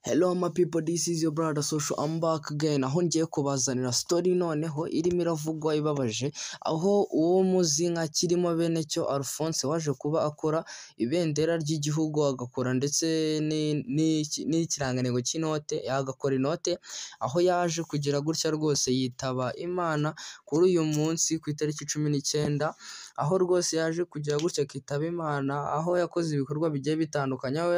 Hello my people, this is your brother Social. I'm back again. Aho ngiye kubazanira story noneho irimo iravugwa ibabaje, aho uwo muzi nka Kirimobecyo Alphonse waje kuba akora ibendera ry'igihugu, agakora ndetse n'ikirangantego cy'inote, yagakora inote, aho yaje kugira gutya rwose yitaba Imana kuri uyu munsi ku itariki 19, aho rwose yaje kugira gutya akitaba Imana, aho yakoze ibikorwa bigiye bitandukanye, aho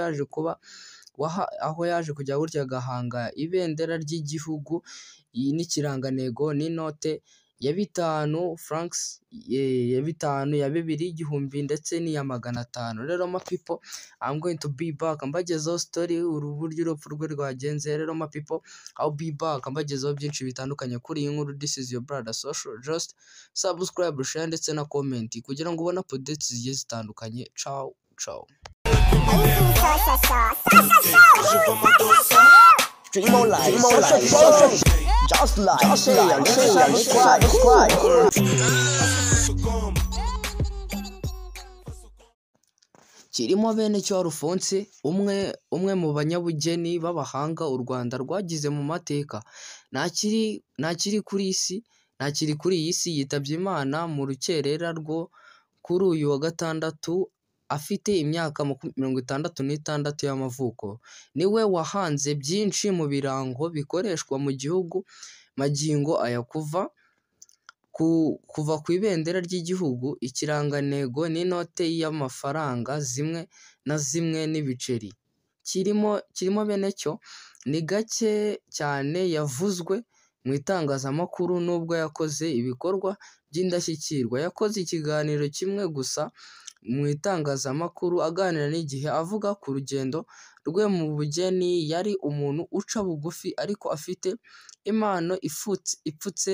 yaje kujya gutya agahanga ibendera ry'igihugu n'ikirangantego n'inote ya 5 francs, ya 5, ya 2, igihumbi ndetse n'iya 500. Rero my people, I'm going to be back mbagezaho story uburyo urupfu rwe rwagenze. Rero my people, I'll be back mbagezaho byinshi bitandukanye kuri iyi nkuru. This is your brother Social. Just subscribe, share ndetse na comment kugira ngo ubone updates zigiye zitandukanye. Ciao ciao. Dream more life, just like, subscribe. Kirimobecyo Alphonse, umwe mu banyabugeni b'abahanga u Rwanda rwagize mu mateka, ntakiri kuri iyi si, yitabye Imana mu rukerera rwo kuri uyu wa gatandatu afite imyaka 66 y'amavuko. Niwe wahanze byinshi mu birango bikoreshwa mu gihugu magingo aya, kuva ku ibendera ry'igihugu, ikirangantego n'inote y'amafaranga zimwe na zimwe n'ibiceri. Kirimobecyo ni gake cyane yavuzwe mu itangazamakuru, nubwo yakoze ibikorwa by'indashyikirwa. Yakoze ikiganiro kimwe gusa mu itangazamakuru aganira n'Igihe, avuga ku rugendo rwe mu bugeni. Yari umuntu uca bugufi ariko afite impano ipfutse,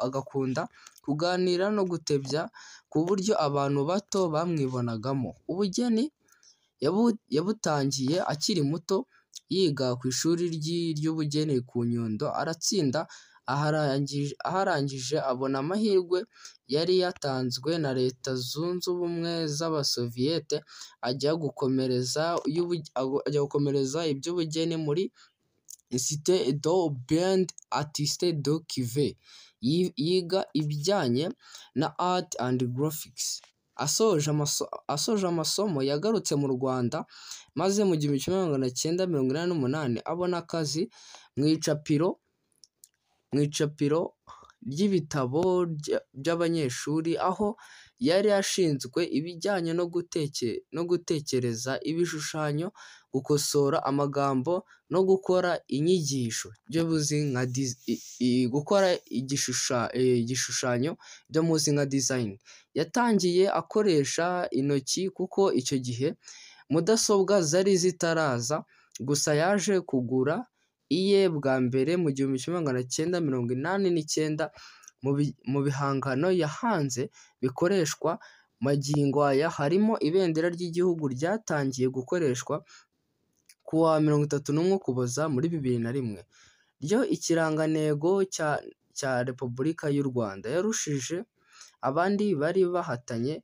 agakunda kuganira no gutebya ku buryo abantu bato bamwibonagamo. Ubugeni yabutangiye akiri muto, yiga ku ishuri ry'ubugeni ku Nyundo, aratsinda. Aharangije abona amahirwe yari yatanzwe na Leta Zunze Ubumwe z'Abasoviyete, ajya gukomereza iby'ubugeni muri Institut des Beaux Artistes de Kiev. Yiga ibijyanye na Art and Graphics. Asoje amasomo yagarutse mu Rwanda, maze mu 1988 abona akazi mu icapiro ry'ibitabo by'abanyeshuri, aho yari ashinzwe ibijyanye no gutekereza ibishushanyo, gukosora amagambo no gukora inyigisho, byo buzi nka gukora igishushanyo byo muzi nka design. Yatangiye akoresha intoki kuko icyo gihe mudasobwa zari zitaraza, gusa yaje kugura iye bwa mbere mu 1989. Mu bihangano yahanze bikoreshwa magingo aya harimo ibendera ry'igihugu ryatangiye gukoreshwa ku wa 31 Ukuboza muri 2001, ryo ikirangantego cya Repubulika y'u Rwanda. Yarushije abandi bari bahatanye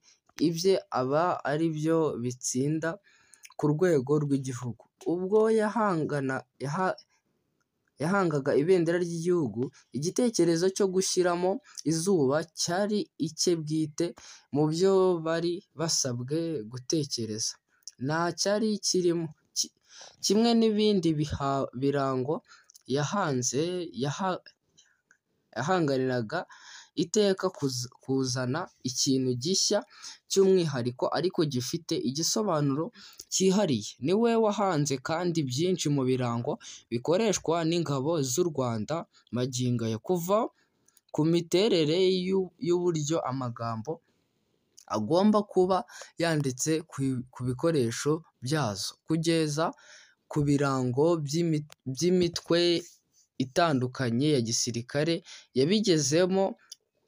ibye aba ari byo bitsinda ku rwego rw'igihugu. Ubwo yahangaga ibendera ry'igihugu, igitekerezo cyo gushyiramo izuba cyari icye bwite. Mu byo bari basabwe gutekereza nta cyari kirimo. Kimwe n'ibindi birango yahanze, yahanganiraga iteka kuzana ikintu gishya cy'umwihariko ariko gifite igisobanuro cyihariye. Niwe wahanze kandi byinshi mu birango bikoreshwa n'ingabo z'u Rwanda magingo aya, kuva ku miterere y'uburyo amagambo agomba kuba yanditse ku bikoresho byazo, kugeza ku birango by'imitwe itandukanye ya gisirikare.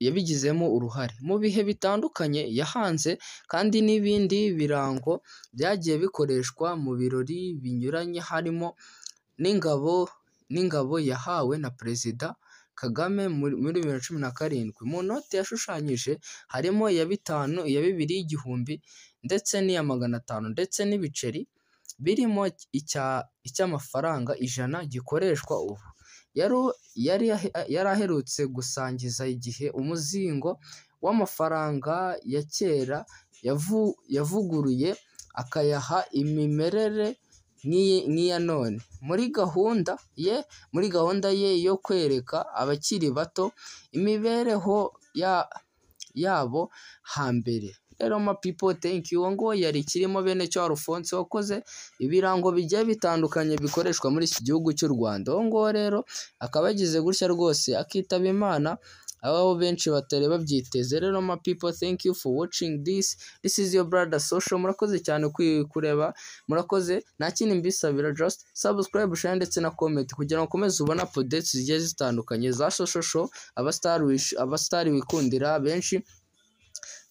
Yabigizemo uruhare mu bihe bitandukanye. Yahanze kandi n'ibindi birango byagiye bikoreshwa mu birori binyuranye, harimo n'ingabo yahawe na Perezida Kagame muri 2017. Mu note yashushanyije harimo iya 5, iya 2, igihumbi ndetse n'iya 500, ndetse n'ibiceri birimo icy'amafaranga 100 gikoreshwa ubu. Yari aherutse gusangiza igihe umuzingo w'amafaranga ya kera yavuguruye akayaha imimerere nk'iya none. Muri gahunda ye yo kwereka abakiri bato imibereho yabo hambere. Rero ma people, thank you. Ngo yari kirimo Benecyo Alphonse wakoze ibirango bigiye bitandukanye bikoreshwa muri iki gihugu cy'u Rwanda. Ngo rero akaba yagize gutya rwose akitaba Imana, aho benshi batari babyiteze. Rero ma people, thank you for watching this. This is your brother Social. Murakoze cyane kureba, murakoze. Nta kindi mbisabira, just subscribe, share ndetse na comment kugira ngo ukomeze ubona updates zigiye zitandukanye za Social Show, abastar wikundira benshi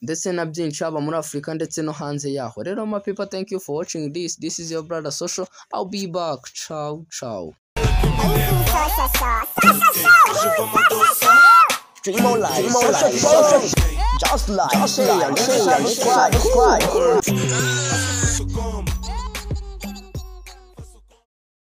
ndetse na byinshi haba muri Afurika ndetse no hanze yaho. Rero ma people, thank you for watching this. This is your brother Social. I'll be back. Ciao, ciao. Dream on life, just like, share and subscribe.